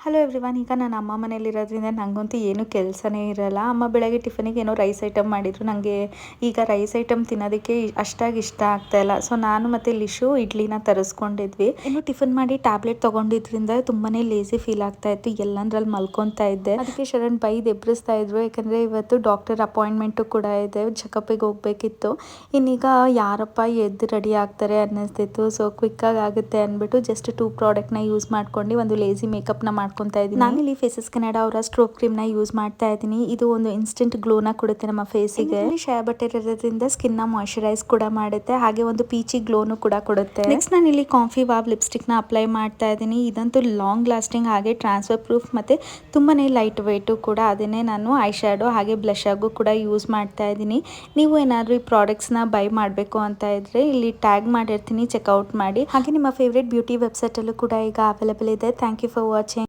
Hello everyone. ಈಗ ನಾನು ಅಮ್ಮ ಮನೇಲಿರೋದ್ರಿಂದ ನನಗಂತೂ ಏನೂ ಕೆಲಸನೇ ಇರಲ್ಲ. ಅಮ್ಮ ಬೆಳಗ್ಗೆ ಟಿಫನಿಗೆ ಏನೋ ರೈಸ್ ಐಟಮ್ ಮಾಡಿದ್ರು. ನನಗೆ ಈಗ ರೈಸ್ ಐಟಮ್ ತಿನ್ನೋದಕ್ಕೆ ಅಷ್ಟಾಗಿ ಇಷ್ಟ ಆಗ್ತಾಯಿಲ್ಲ. ಸೊ ನಾನು ಮತ್ತು ಲಿಶು ಇಡ್ಲಿನ ತರಿಸ್ಕೊಂಡಿದ್ವಿ. ಇನ್ನು ಟಿಫನ್ ಮಾಡಿ ಟ್ಯಾಬ್ಲೆಟ್ ತೊಗೊಂಡಿದ್ರಿಂದ ತುಂಬಾ ಲೇಸಿ ಫೀಲ್ ಆಗ್ತಾಯಿತ್ತು. ಎಲ್ಲಂದ್ರಲ್ಲಿ ಮಲ್ಕೊತಾ ಇದ್ದೆ. ಅದಕ್ಕೆ ಶರಣ್ ಬೈದು ಎಬ್ಬಿಸ್ತಾ ಇದ್ರು. ಯಾಕಂದರೆ ಇವತ್ತು ಡಾಕ್ಟರ್ ಅಪಾಯಿಂಟ್ಮೆಂಟು ಕೂಡ ಇದೆ, ಚೆಕಪ್ಪಿಗೆ ಹೋಗಬೇಕಿತ್ತು. ಇನ್ನೀಗ ಯಾರಪ್ಪ ಎದ್ದು ರೆಡಿ ಆಗ್ತಾರೆ ಅನ್ನಿಸ್ತಿತ್ತು. ಸೊ ಕ್ವಿಕ್ಕಾಗಿ ಆಗುತ್ತೆ ಅಂದ್ಬಿಟ್ಟು ಜಸ್ಟ್ 2 ಪ್ರಾಡಕ್ಟ್ನ ಯೂಸ್ ಮಾಡ್ಕೊಂಡು ಒಂದು ಲೇಸಿ ಮೇಕಪ್ನ ಮಾಡ್ಕೊತಾ ಇದ್ದೀನಿ. ನಾನಿಲ್ಲಿ ಫೇಸಸ್ ಕೆನಡಾ ಅವರ ಸ್ಟ್ರೋಕ್ ಕ್ರೀಮ್ನ ಯೂಸ್ ಮಾಡ್ತಾ ಇದ್ದೀನಿ. ಇದು ಒಂದು ಇನ್ಸ್ಟೆಂಟ್ ಗ್ಲೋನ ಕೊಡುತ್ತೆ ನಮ್ಮ ಫೇಸಿಗೆ. ಶೇ ಬಟರ್ ಇರೋದ್ರಿಂದ ಸ್ಕಿನ್ನ ಮಾಯಶ್ಚರೈಸ್ ಕೂಡ ಮಾಡುತ್ತೆ, ಹಾಗೆ ಒಂದು ಪೀಚಿ ಗ್ಲೋನು ಕೂಡ ಕೊಡುತ್ತೆ. ನೆಕ್ಸ್ಟ್ ನಾನು ಇಲ್ಲಿ ಕಾಫಿ ವಾವ್ ಲಿಪ್ಸ್ಟಿಕ್ನ ಅಪ್ಲೈ ಮಾಡ್ತಾ ಇದ್ದೀನಿ. ಇದಂತೂ ಲಾಂಗ್ ಲಾಸ್ಟಿಂಗ್, ಹಾಗೆ ಟ್ರಾನ್ಸ್ಫರ್ ಪ್ರೂಫ್ ಮತ್ತು ತುಂಬಾನೇ ಲೈಟ್ ವೆಯ್ಟು ಕೂಡ. ಅದನ್ನೇ ನಾನು ಐ ಶ್ಯಾಡೋ ಹಾಗೆ ಬ್ಲಷ್ ಆಗು ಕೂಡ ಯೂಸ್ ಮಾಡ್ತಾ ಇದ್ದೀನಿ. ನೀವು ಏನಾದರೂ ಈ ಪ್ರಾಡಕ್ಟ್ಸ್ನ ಬೈ ಮಾಡಬೇಕು ಅಂತ ಇದ್ರೆ ಇಲ್ಲಿ ಟ್ಯಾಗ್ ಮಾಡಿರ್ತೀನಿ, ಚೆಕ್ಔಟ್ ಮಾಡಿ. ಹಾಗೆ ನಿಮ್ಮ ಫೇವ್ರೇಟ್ ಬ್ಯೂಟಿ ವೆಬ್ಸೈಟಲ್ಲೂ ಕೂಡ ಈಗ ಅವೈಲೇಬಲ್ ಇದೆ. Thank you for watching.